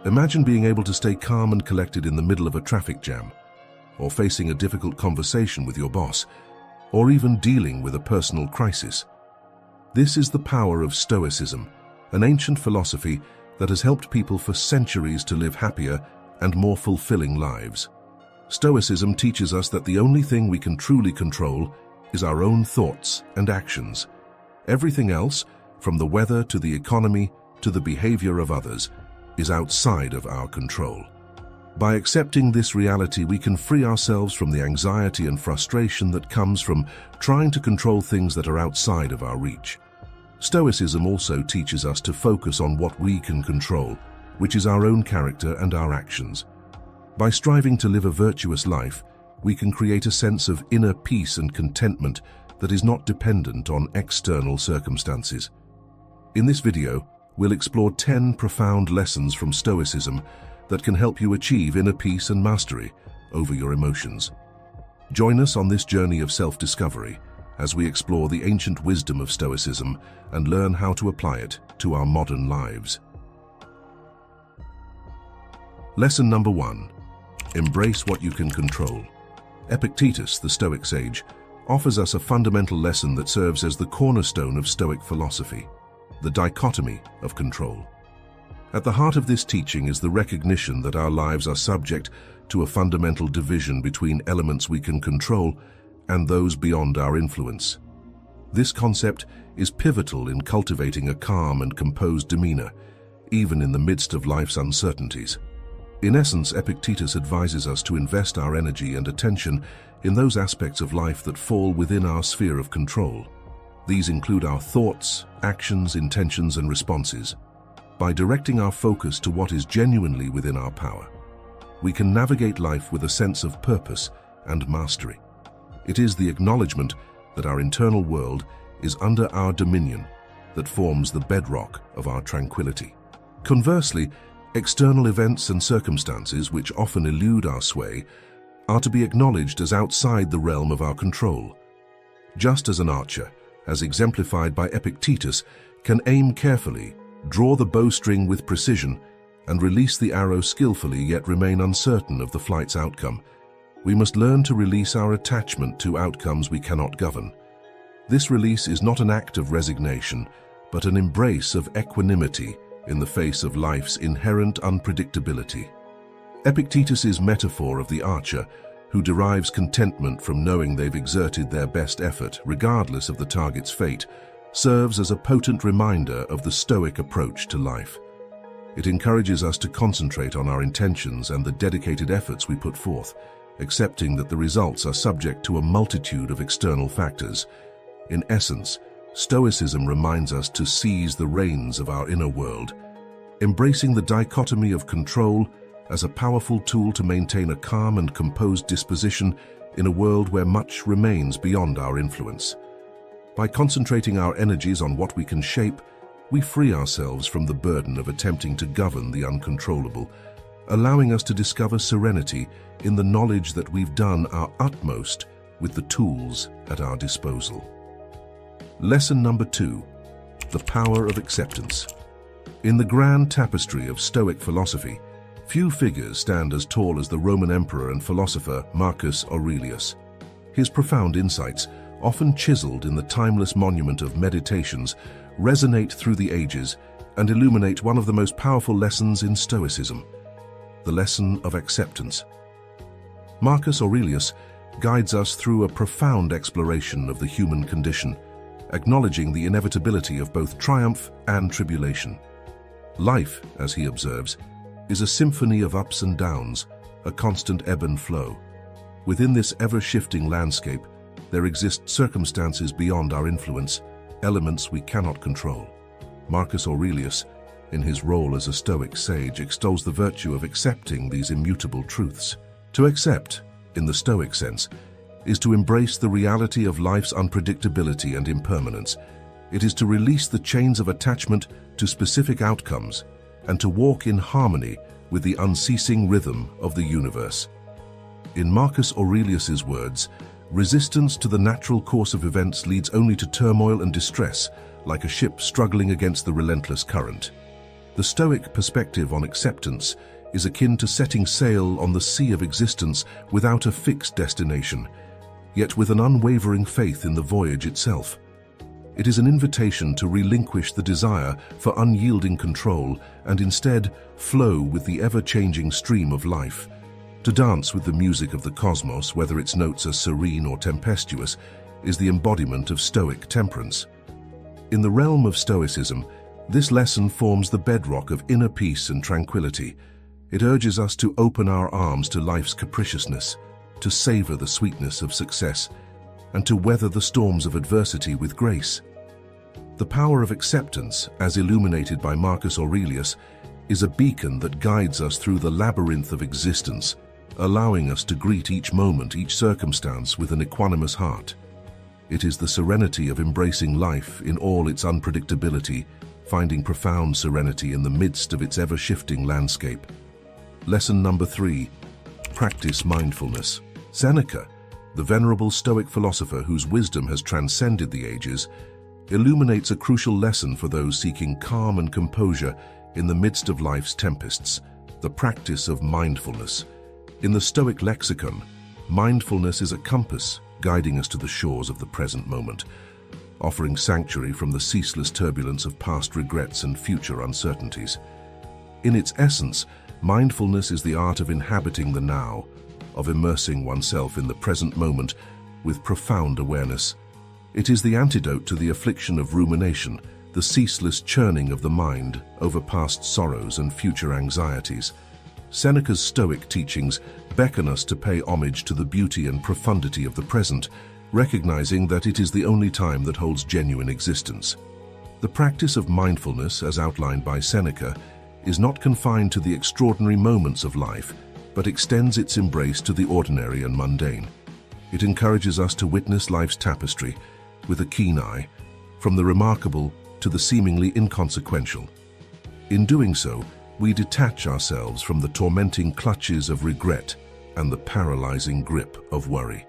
Imagine being able to stay calm and collected in the middle of a traffic jam, or facing a difficult conversation with your boss, or even dealing with a personal crisis. This is the power of Stoicism, an ancient philosophy that has helped people for centuries to live happier and more fulfilling lives. Stoicism teaches us that the only thing we can truly control is our own thoughts and actions. Everything else, from the weather to the economy to the behavior of others, is outside of our control. By accepting this reality, we can free ourselves from the anxiety and frustration that comes from trying to control things that are outside of our reach. Stoicism also teaches us to focus on what we can control, which is our own character and our actions. By striving to live a virtuous life, we can create a sense of inner peace and contentment that is not dependent on external circumstances. In this video, we'll explore 10 profound lessons from Stoicism that can help you achieve inner peace and mastery over your emotions. Join us on this journey of self-discovery as we explore the ancient wisdom of Stoicism and learn how to apply it to our modern lives. Lesson number 1. Embrace what you can control. Epictetus, the Stoic sage, offers us a fundamental lesson that serves as the cornerstone of Stoic philosophy, the dichotomy of control. At the heart of this teaching is the recognition that our lives are subject to a fundamental division between elements we can control and those beyond our influence. This concept is pivotal in cultivating a calm and composed demeanor, even in the midst of life's uncertainties. In essence, Epictetus advises us to invest our energy and attention in those aspects of life that fall within our sphere of control. These include our thoughts, actions, intentions, and responses. By directing our focus to what is genuinely within our power, we can navigate life with a sense of purpose and mastery. It is the acknowledgement that our internal world is under our dominion that forms the bedrock of our tranquility. Conversely, external events and circumstances, which often elude our sway, are to be acknowledged as outside the realm of our control. Just as an archer, as exemplified by Epictetus, can aim carefully, draw the bowstring with precision, and release the arrow skillfully yet remain uncertain of the flight's outcome, we must learn to release our attachment to outcomes we cannot govern. This release is not an act of resignation, but an embrace of equanimity in the face of life's inherent unpredictability. Epictetus's metaphor of the archer, who derives contentment from knowing they've exerted their best effort regardless of the target's fate, serves as a potent reminder of the Stoic approach to life. It encourages us to concentrate on our intentions and the dedicated efforts we put forth, accepting that the results are subject to a multitude of external factors. In essence, Stoicism reminds us to seize the reins of our inner world, embracing the dichotomy of control as a powerful tool to maintain a calm and composed disposition in a world where much remains beyond our influence. By concentrating our energies on what we can shape, we free ourselves from the burden of attempting to govern the uncontrollable, allowing us to discover serenity in the knowledge that we've done our utmost with the tools at our disposal. Lesson number 2. The power of acceptance. In the grand tapestry of Stoic philosophy, few figures stand as tall as the Roman emperor and philosopher Marcus Aurelius. His profound insights, often chiseled in the timeless monument of Meditations, resonate through the ages and illuminate one of the most powerful lessons in Stoicism, the lesson of acceptance. Marcus Aurelius guides us through a profound exploration of the human condition, acknowledging the inevitability of both triumph and tribulation. Life, as he observes, is a symphony of ups and downs, a constant ebb and flow. Within this ever-shifting landscape, there exist circumstances beyond our influence, elements we cannot control. Marcus Aurelius, in his role as a Stoic sage, extols the virtue of accepting these immutable truths. To accept, in the Stoic sense, is to embrace the reality of life's unpredictability and impermanence. It is to release the chains of attachment to specific outcomes and to walk in harmony with the unceasing rhythm of the universe. In Marcus Aurelius's words, resistance to the natural course of events leads only to turmoil and distress, like a ship struggling against the relentless current. The Stoic perspective on acceptance is akin to setting sail on the sea of existence without a fixed destination, yet with an unwavering faith in the voyage itself. It is an invitation to relinquish the desire for unyielding control and instead flow with the ever-changing stream of life. To dance with the music of the cosmos, whether its notes are serene or tempestuous, is the embodiment of Stoic temperance. In the realm of Stoicism, this lesson forms the bedrock of inner peace and tranquility. It urges us to open our arms to life's capriciousness, to savor the sweetness of success, and to weather the storms of adversity with grace. The power of acceptance, as illuminated by Marcus Aurelius, is a beacon that guides us through the labyrinth of existence, allowing us to greet each moment, each circumstance with an equanimous heart. It is the serenity of embracing life in all its unpredictability, finding profound serenity in the midst of its ever-shifting landscape. Lesson number 3. Practice mindfulness. Seneca, the venerable Stoic philosopher whose wisdom has transcended the ages, illuminates a crucial lesson for those seeking calm and composure in the midst of life's tempests: the practice of mindfulness. In the Stoic lexicon, mindfulness is a compass guiding us to the shores of the present moment, offering sanctuary from the ceaseless turbulence of past regrets and future uncertainties. In its essence, mindfulness is the art of inhabiting the now, of immersing oneself in the present moment with profound awareness. It is the antidote to the affliction of rumination, the ceaseless churning of the mind over past sorrows and future anxieties. Seneca's Stoic teachings beckon us to pay homage to the beauty and profundity of the present, recognizing that it is the only time that holds genuine existence. The practice of mindfulness, as outlined by Seneca, is not confined to the extraordinary moments of life, but extends its embrace to the ordinary and mundane. It encourages us to witness life's tapestry with a keen eye, from the remarkable to the seemingly inconsequential. In doing so, we detach ourselves from the tormenting clutches of regret and the paralyzing grip of worry.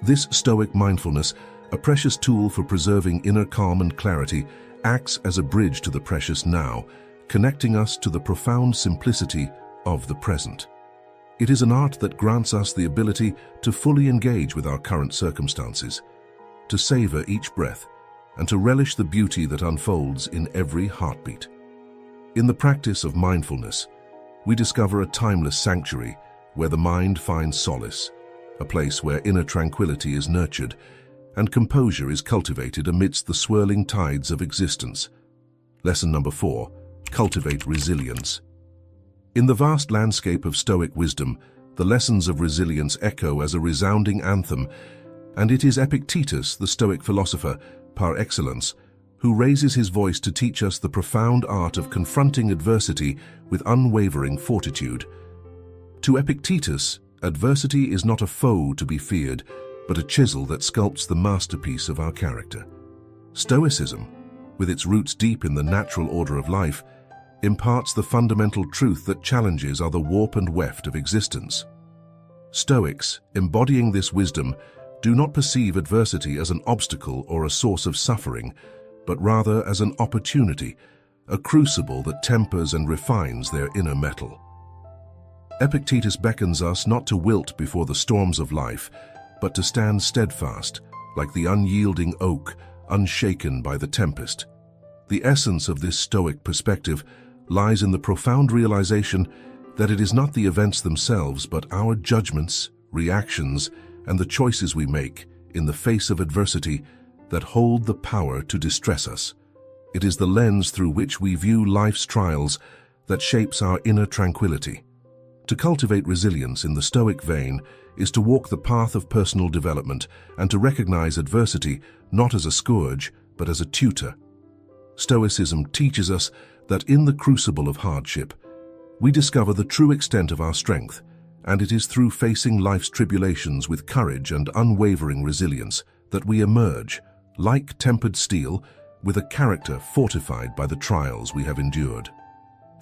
This Stoic mindfulness, a precious tool for preserving inner calm and clarity, acts as a bridge to the precious now, connecting us to the profound simplicity of the present. It is an art that grants us the ability to fully engage with our current circumstances, to savor each breath, and to relish the beauty that unfolds in every heartbeat. In the practice of mindfulness, we discover a timeless sanctuary where the mind finds solace, a place where inner tranquility is nurtured and composure is cultivated amidst the swirling tides of existence. Lesson number 4. Cultivate resilience. In the vast landscape of Stoic wisdom, the lessons of resilience echo as a resounding anthem, and it is Epictetus, the Stoic philosopher par excellence, who raises his voice to teach us the profound art of confronting adversity with unwavering fortitude. To Epictetus, adversity is not a foe to be feared, but a chisel that sculpts the masterpiece of our character. Stoicism, with its roots deep in the natural order of life, imparts the fundamental truth that challenges are the warp and weft of existence. Stoics, embodying this wisdom, do not perceive adversity as an obstacle or a source of suffering, but rather as an opportunity, a crucible that tempers and refines their inner metal. Epictetus beckons us not to wilt before the storms of life, but to stand steadfast, like the unyielding oak, unshaken by the tempest. The essence of this Stoic perspective lies in the profound realization that it is not the events themselves, but our judgments, reactions, and the choices we make in the face of adversity that hold the power to distress us. It is the lens through which we view life's trials that shapes our inner tranquility. To cultivate resilience in the Stoic vein is to walk the path of personal development and to recognize adversity not as a scourge, but as a tutor. Stoicism teaches us that in the crucible of hardship, we discover the true extent of our strength, and it is through facing life's tribulations with courage and unwavering resilience that we emerge, like tempered steel, with a character fortified by the trials we have endured.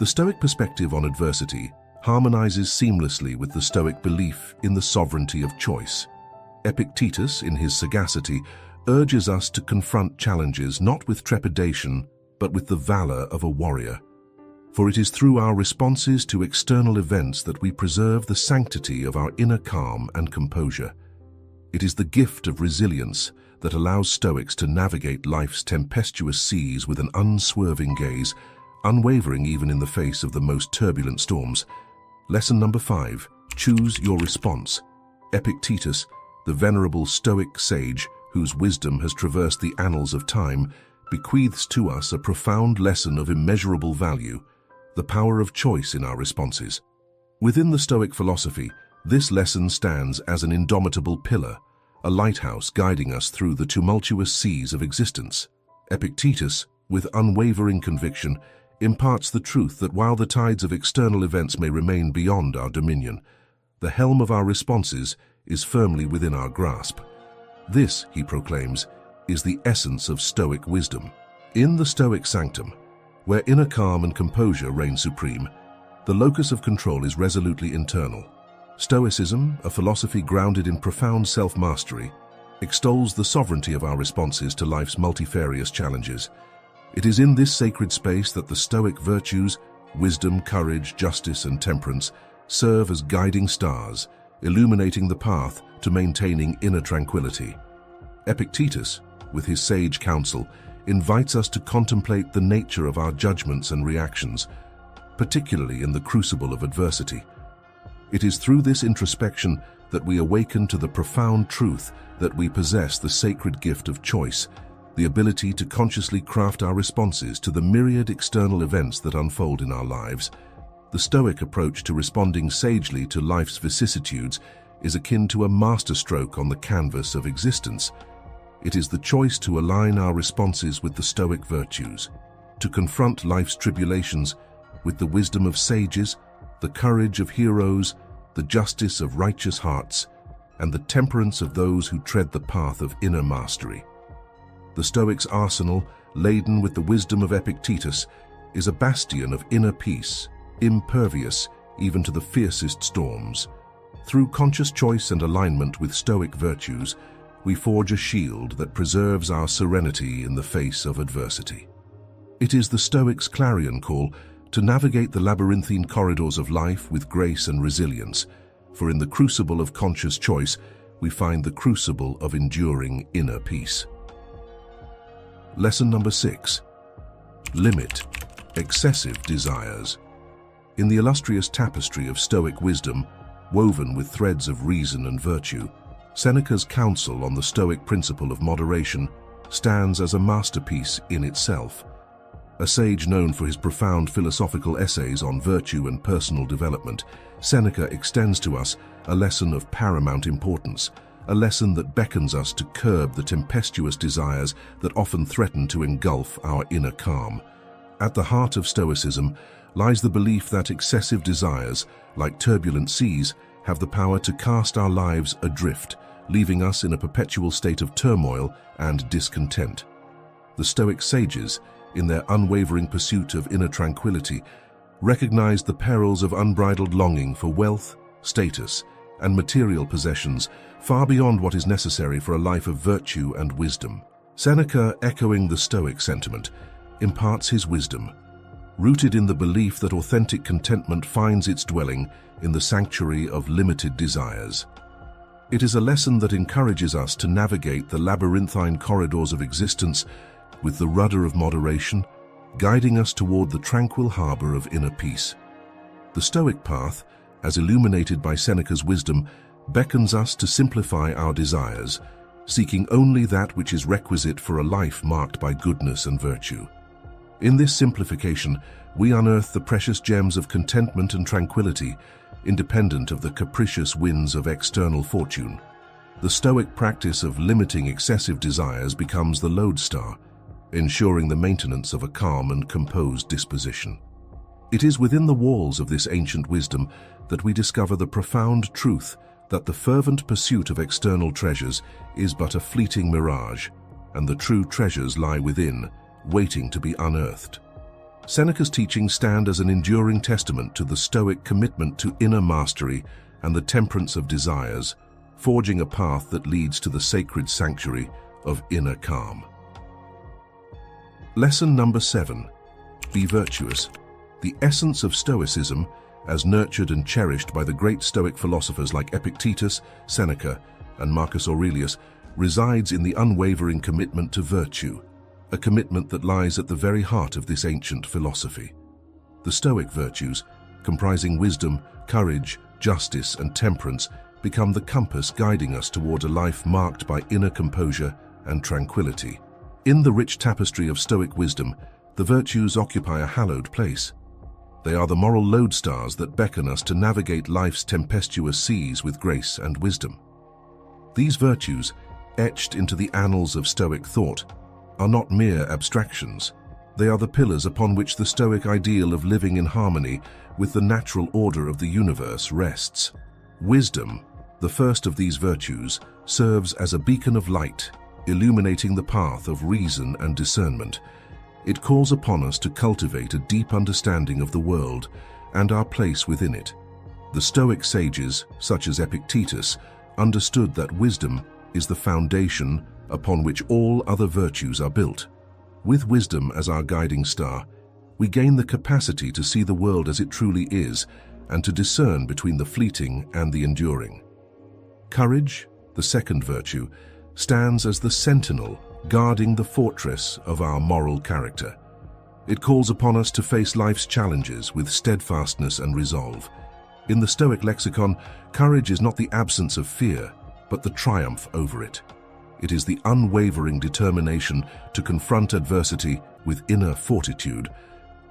The Stoic perspective on adversity harmonizes seamlessly with the Stoic belief in the sovereignty of choice. Epictetus, in his sagacity, urges us to confront challenges not with trepidation, but with the valor of a warrior. For it is through our responses to external events that we preserve the sanctity of our inner calm and composure. It is the gift of resilience that allows Stoics to navigate life's tempestuous seas with an unswerving gaze, unwavering even in the face of the most turbulent storms. Lesson number 5. Choose your response. Epictetus, the venerable Stoic sage whose wisdom has traversed the annals of time, bequeaths to us a profound lesson of immeasurable value: the power of choice in our responses. Within the Stoic philosophy, this lesson stands as an indomitable pillar, a lighthouse guiding us through the tumultuous seas of existence. Epictetus, with unwavering conviction, imparts the truth that while the tides of external events may remain beyond our dominion, the helm of our responses is firmly within our grasp. This, he proclaims, is the essence of Stoic wisdom. In the Stoic sanctum, where inner calm and composure reign supreme, the locus of control is resolutely internal. Stoicism, a philosophy grounded in profound self-mastery, extols the sovereignty of our responses to life's multifarious challenges. It is in this sacred space that the Stoic virtues, wisdom, courage, justice, and temperance, serve as guiding stars, illuminating the path to maintaining inner tranquility. Epictetus, with his sage counsel, invites us to contemplate the nature of our judgments and reactions, particularly in the crucible of adversity. It is through this introspection that we awaken to the profound truth that we possess the sacred gift of choice, the ability to consciously craft our responses to the myriad external events that unfold in our lives. The Stoic approach to responding sagely to life's vicissitudes is akin to a masterstroke on the canvas of existence. It is the choice to align our responses with the Stoic virtues, to confront life's tribulations with the wisdom of sages, the courage of heroes, the justice of righteous hearts, and the temperance of those who tread the path of inner mastery. The Stoics' arsenal, laden with the wisdom of Epictetus, is a bastion of inner peace, impervious even to the fiercest storms. Through conscious choice and alignment with Stoic virtues, we forge a shield that preserves our serenity in the face of adversity. It is the Stoics' clarion call to navigate the labyrinthine corridors of life with grace and resilience, for in the crucible of conscious choice, we find the crucible of enduring inner peace. Lesson number 6. Limit excessive desires. In the illustrious tapestry of Stoic wisdom, woven with threads of reason and virtue, Seneca's counsel on the Stoic principle of moderation stands as a masterpiece in itself. A sage known for his profound philosophical essays on virtue and personal development, Seneca extends to us a lesson of paramount importance, a lesson that beckons us to curb the tempestuous desires that often threaten to engulf our inner calm. At the heart of Stoicism lies the belief that excessive desires, like turbulent seas, have the power to cast our lives adrift, leaving us in a perpetual state of turmoil and discontent. The Stoic sages, in their unwavering pursuit of inner tranquility, recognized the perils of unbridled longing for wealth, status, and material possessions far beyond what is necessary for a life of virtue and wisdom. Seneca, echoing the Stoic sentiment, imparts his wisdom, rooted in the belief that authentic contentment finds its dwelling in the sanctuary of limited desires. It is a lesson that encourages us to navigate the labyrinthine corridors of existence with the rudder of moderation, guiding us toward the tranquil harbor of inner peace. The Stoic path, as illuminated by Seneca's wisdom, beckons us to simplify our desires, seeking only that which is requisite for a life marked by goodness and virtue. In this simplification, we unearth the precious gems of contentment and tranquility, independent of the capricious winds of external fortune. The Stoic practice of limiting excessive desires becomes the lodestar, ensuring the maintenance of a calm and composed disposition. It is within the walls of this ancient wisdom that we discover the profound truth that the fervent pursuit of external treasures is but a fleeting mirage, and the true treasures lie within, waiting to be unearthed. Seneca's teachings stand as an enduring testament to the Stoic commitment to inner mastery and the temperance of desires, forging a path that leads to the sacred sanctuary of inner calm. Lesson number 7. Be virtuous. The essence of Stoicism, as nurtured and cherished by the great Stoic philosophers like Epictetus, Seneca, and Marcus Aurelius, resides in the unwavering commitment to virtue, a commitment that lies at the very heart of this ancient philosophy. The Stoic virtues, comprising wisdom, courage, justice, and temperance, become the compass guiding us toward a life marked by inner composure and tranquility. In the rich tapestry of Stoic wisdom, the virtues occupy a hallowed place. They are the moral lodestars that beckon us to navigate life's tempestuous seas with grace and wisdom. These virtues, etched into the annals of Stoic thought, are not mere abstractions. They are the pillars upon which the Stoic ideal of living in harmony with the natural order of the universe rests. Wisdom, the first of these virtues, serves as a beacon of light, illuminating the path of reason and discernment. It calls upon us to cultivate a deep understanding of the world and our place within it. The Stoic sages, such as Epictetus, understood that wisdom is the foundation upon which all other virtues are built. With wisdom as our guiding star, we gain the capacity to see the world as it truly is and to discern between the fleeting and the enduring. Courage, the second virtue, stands as the sentinel guarding the fortress of our moral character. It calls upon us to face life's challenges with steadfastness and resolve. In the Stoic lexicon, courage is not the absence of fear, but the triumph over it. It is the unwavering determination to confront adversity with inner fortitude.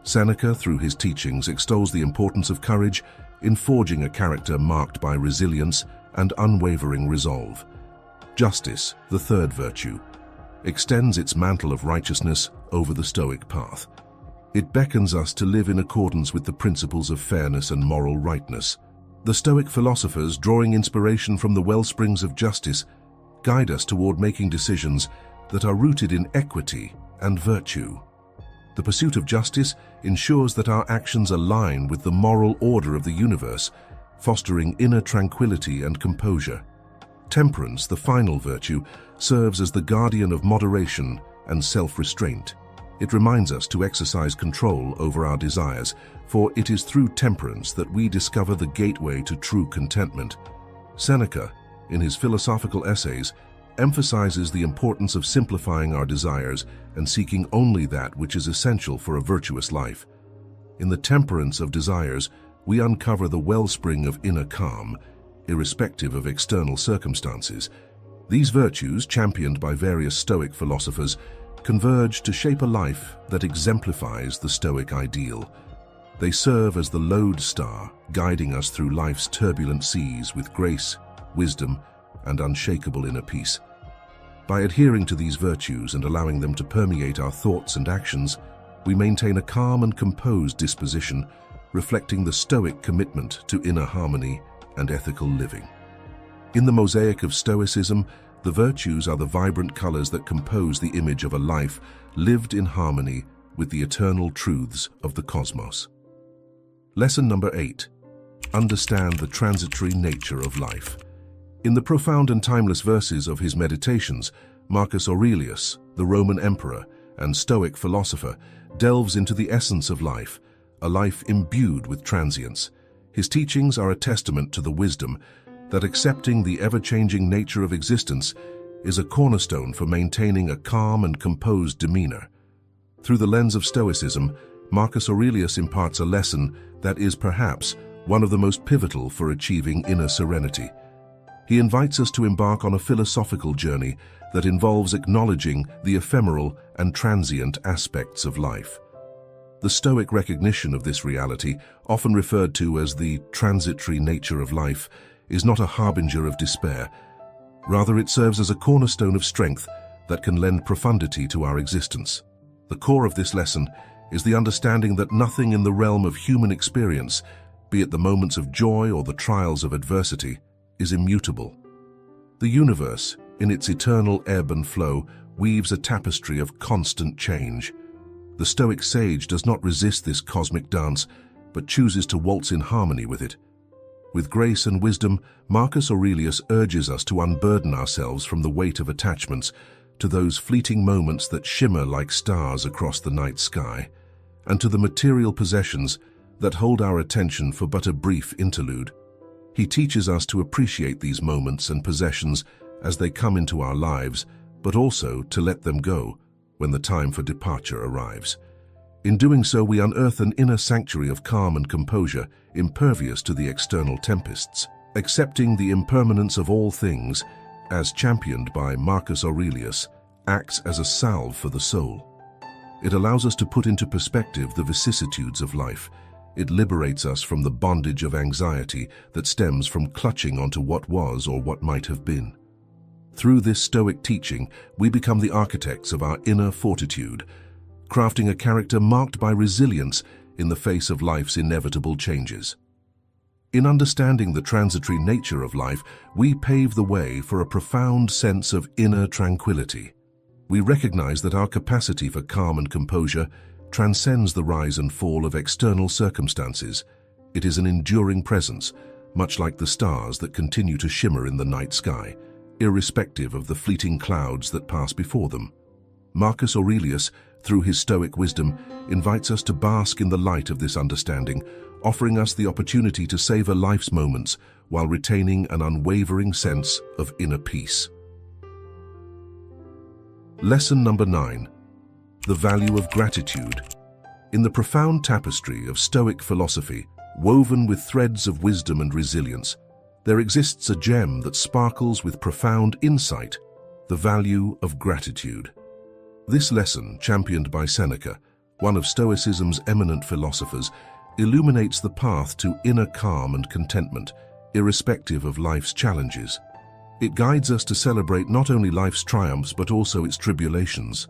Seneca, through his teachings, extols the importance of courage in forging a character marked by resilience and unwavering resolve. Justice, the third virtue, extends its mantle of righteousness over the Stoic path. It beckons us to live in accordance with the principles of fairness and moral rightness. The Stoic philosophers, drawing inspiration from the wellsprings of justice, guide us toward making decisions that are rooted in equity and virtue. The pursuit of justice ensures that our actions align with the moral order of the universe, fostering inner tranquility and composure. Temperance, the final virtue, serves as the guardian of moderation and self-restraint. It reminds us to exercise control over our desires, for it is through temperance that we discover the gateway to true contentment. Seneca, in his philosophical essays, emphasizes the importance of simplifying our desires and seeking only that which is essential for a virtuous life. In the temperance of desires, we uncover the wellspring of inner calm, irrespective of external circumstances. These virtues, championed by various Stoic philosophers, converge to shape a life that exemplifies the Stoic ideal. They serve as the lodestar, guiding us through life's turbulent seas with grace, wisdom, and unshakable inner peace. By adhering to these virtues and allowing them to permeate our thoughts and actions, we maintain a calm and composed disposition, reflecting the Stoic commitment to inner harmony and ethical living. In the mosaic of Stoicism, the virtues are the vibrant colors that compose the image of a life lived in harmony with the eternal truths of the cosmos. Lesson number 8. Understand the transitory nature of life. In the profound and timeless verses of his meditations, Marcus Aurelius, the Roman emperor and Stoic philosopher, delves into the essence of life, a life imbued with transience. His teachings are a testament to the wisdom that accepting the ever-changing nature of existence is a cornerstone for maintaining a calm and composed demeanor. Through the lens of Stoicism, Marcus Aurelius imparts a lesson that is perhaps one of the most pivotal for achieving inner serenity. He invites us to embark on a philosophical journey that involves acknowledging the ephemeral and transient aspects of life. The Stoic recognition of this reality, often referred to as the transitory nature of life, is not a harbinger of despair. Rather, it serves as a cornerstone of strength that can lend profundity to our existence. The core of this lesson is the understanding that nothing in the realm of human experience, be it the moments of joy or the trials of adversity, is immutable. The universe, in its eternal ebb and flow, weaves a tapestry of constant change. The Stoic sage does not resist this cosmic dance, but chooses to waltz in harmony with it. With grace and wisdom, Marcus Aurelius urges us to unburden ourselves from the weight of attachments to those fleeting moments that shimmer like stars across the night sky. and to the material possessions that hold our attention for but a brief interlude. He teaches us to appreciate these moments and possessions as they come into our lives, but also to let them go when the time for departure arrives. In doing so, we unearth an inner sanctuary of calm and composure, impervious to the external tempests. Accepting the impermanence of all things, as championed by Marcus Aurelius, acts as a salve for the soul. It allows us to put into perspective the vicissitudes of life. It liberates us from the bondage of anxiety that stems from clutching onto what was or what might have been. Through this Stoic teaching, we become the architects of our inner fortitude, crafting a character marked by resilience in the face of life's inevitable changes. In understanding the transitory nature of life, we pave the way for a profound sense of inner tranquility. We recognize that our capacity for calm and composure transcends the rise and fall of external circumstances. It is an enduring presence, much like the stars that continue to shimmer in the night sky, irrespective of the fleeting clouds that pass before them. Marcus Aurelius, through his Stoic wisdom, invites us to bask in the light of this understanding, offering us the opportunity to savor life's moments while retaining an unwavering sense of inner peace. Lesson number 9. The value of gratitude. In the profound tapestry of Stoic philosophy, woven with threads of wisdom and resilience, there exists a gem that sparkles with profound insight: the value of gratitude. This lesson, championed by Seneca, one of Stoicism's eminent philosophers, illuminates the path to inner calm and contentment, irrespective of life's challenges. It guides us to celebrate not only life's triumphs but also its tribulations,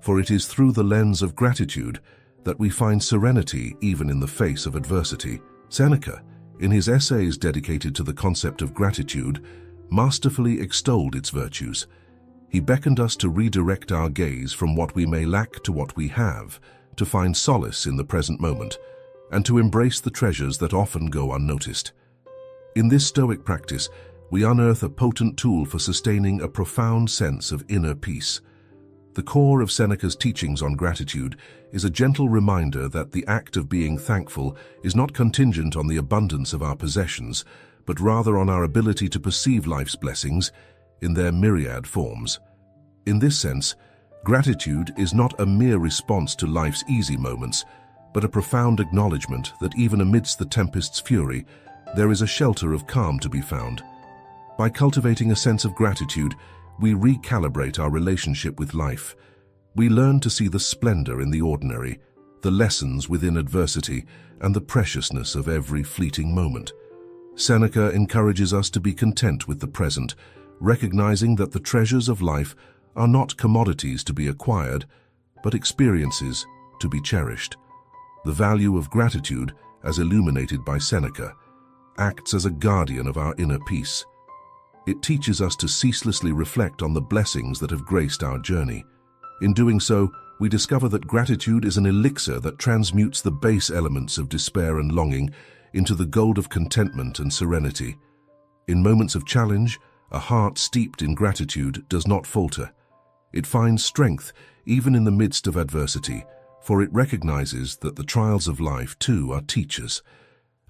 for it is through the lens of gratitude that we find serenity even in the face of adversity. Seneca, in his essays dedicated to the concept of gratitude, masterfully extolled its virtues. He beckoned us to redirect our gaze from what we may lack to what we have, to find solace in the present moment, and to embrace the treasures that often go unnoticed. In this Stoic practice, we unearth a potent tool for sustaining a profound sense of inner peace. The core of Seneca's teachings on gratitude is a gentle reminder that the act of being thankful is not contingent on the abundance of our possessions, but rather on our ability to perceive life's blessings in their myriad forms. In this sense, gratitude is not a mere response to life's easy moments, but a profound acknowledgement that even amidst the tempest's fury, there is a shelter of calm to be found. By cultivating a sense of gratitude, we recalibrate our relationship with life. We learn to see the splendor in the ordinary, the lessons within adversity, and the preciousness of every fleeting moment. Seneca encourages us to be content with the present, recognizing that the treasures of life are not commodities to be acquired, but experiences to be cherished. The value of gratitude, as illuminated by Seneca, acts as a guardian of our inner peace. It teaches us to ceaselessly reflect on the blessings that have graced our journey. In doing so, we discover that gratitude is an elixir that transmutes the base elements of despair and longing into the gold of contentment and serenity. In moments of challenge, a heart steeped in gratitude does not falter. It finds strength even in the midst of adversity, for it recognizes that the trials of life, too, are teachers.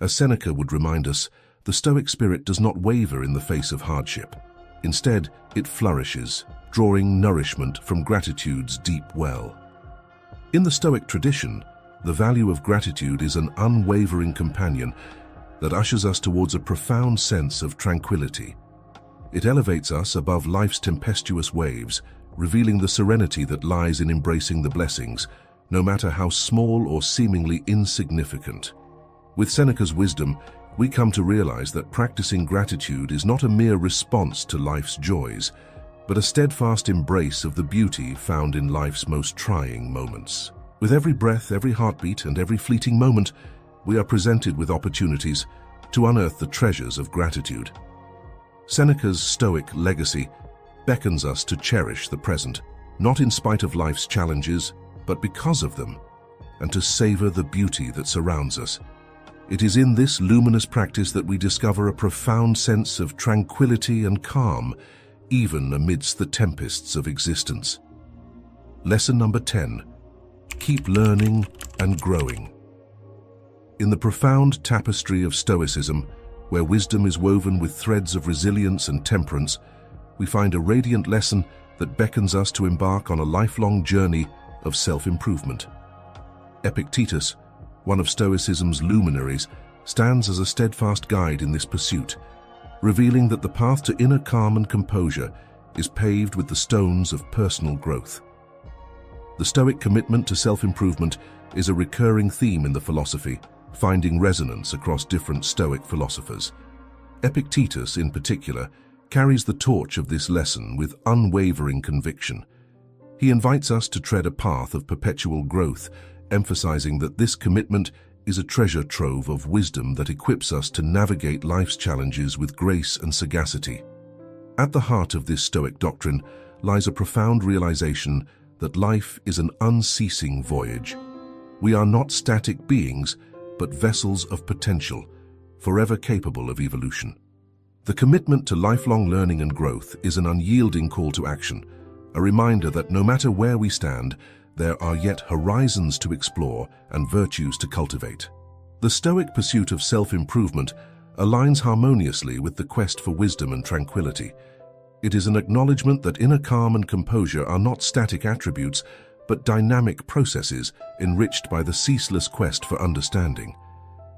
As Seneca would remind us, the Stoic spirit does not waver in the face of hardship. Instead, it flourishes, drawing nourishment from gratitude's deep well. In the Stoic tradition, the value of gratitude is an unwavering companion that ushers us towards a profound sense of tranquility. It elevates us above life's tempestuous waves, revealing the serenity that lies in embracing the blessings, no matter how small or seemingly insignificant. With Seneca's wisdom, we come to realize that practicing gratitude is not a mere response to life's joys, but a steadfast embrace of the beauty found in life's most trying moments. With every breath, every heartbeat, and every fleeting moment, we are presented with opportunities to unearth the treasures of gratitude. Seneca's Stoic legacy beckons us to cherish the present, not in spite of life's challenges, but because of them, and to savor the beauty that surrounds us. It is in this luminous practice that we discover a profound sense of tranquility and calm, even amidst the tempests of existence. Lesson number 10. keep learning and growing. In the profound tapestry of Stoicism, where wisdom is woven with threads of resilience and temperance, we find a radiant lesson that beckons us to embark on a lifelong journey of self-improvement. Epictetus, one of Stoicism's luminaries, stands as a steadfast guide in this pursuit, revealing that the path to inner calm and composure is paved with the stones of personal growth. The Stoic commitment to self-improvement is a recurring theme in the philosophy, finding resonance across different Stoic philosophers. Epictetus, in particular, carries the torch of this lesson with unwavering conviction. He invites us to tread a path of perpetual growth, emphasizing that this commitment is a treasure trove of wisdom that equips us to navigate life's challenges with grace and sagacity. At the heart of this Stoic doctrine lies a profound realization that life is an unceasing voyage. We are not static beings, but vessels of potential, forever capable of evolution. The commitment to lifelong learning and growth is an unyielding call to action, a reminder that no matter where we stand, there are yet horizons to explore and virtues to cultivate. The Stoic pursuit of self-improvement aligns harmoniously with the quest for wisdom and tranquility. It is an acknowledgement that inner calm and composure are not static attributes, but dynamic processes enriched by the ceaseless quest for understanding.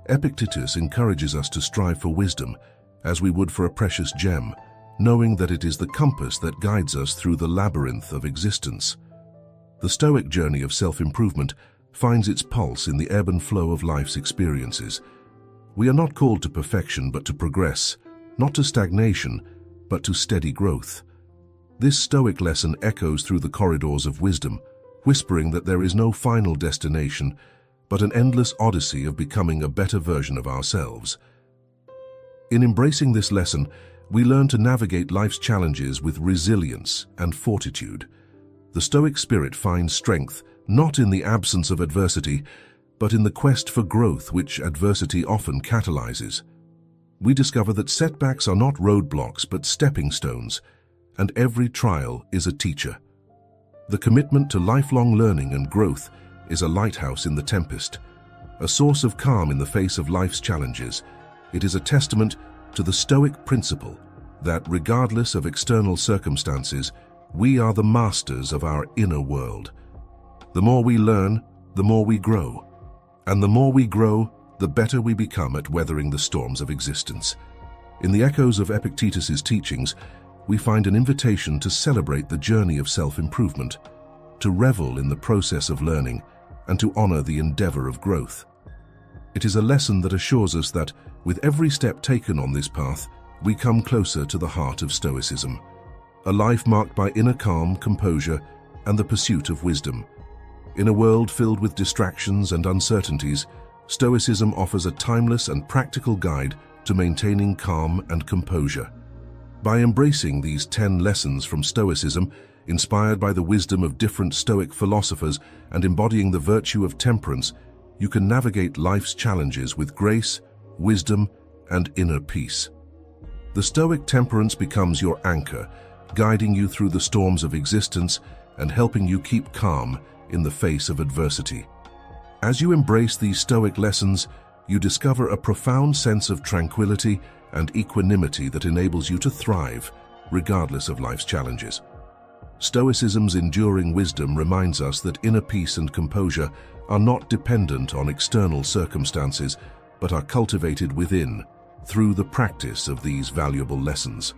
Epictetus encourages us to strive for wisdom, as we would for a precious gem, knowing that it is the compass that guides us through the labyrinth of existence. The Stoic journey of self-improvement finds its pulse in the ebb and flow of life's experiences. We are not called to perfection, but to progress, not to stagnation, but to steady growth. This Stoic lesson echoes through the corridors of wisdom, whispering that there is no final destination, but an endless odyssey of becoming a better version of ourselves. In embracing this lesson, we learn to navigate life's challenges with resilience and fortitude. The Stoic spirit finds strength not in the absence of adversity, but in the quest for growth which adversity often catalyzes. We discover that setbacks are not roadblocks but stepping stones, and every trial is a teacher. The commitment to lifelong learning and growth is a lighthouse in the tempest, a source of calm in the face of life's challenges. It is a testament to the Stoic principle that, regardless of external circumstances, we are the masters of our inner world. The more we learn, the more we grow. And the more we grow, the better we become at weathering the storms of existence. In the echoes of Epictetus's teachings, we find an invitation to celebrate the journey of self-improvement, to revel in the process of learning, and to honor the endeavor of growth. It is a lesson that assures us that, with every step taken on this path, we come closer to the heart of Stoicism, a life marked by inner calm, composure, and the pursuit of wisdom. In a world filled with distractions and uncertainties, Stoicism offers a timeless and practical guide to maintaining calm and composure. By embracing these 10 lessons from Stoicism, inspired by the wisdom of different Stoic philosophers and embodying the virtue of temperance, you can navigate life's challenges with grace, wisdom, and inner peace. The Stoic temperance becomes your anchor, guiding you through the storms of existence and helping you keep calm in the face of adversity. As you embrace these Stoic lessons, you discover a profound sense of tranquility and equanimity that enables you to thrive, regardless of life's challenges. Stoicism's enduring wisdom reminds us that inner peace and composure are not dependent on external circumstances, but are cultivated within, through the practice of these valuable lessons.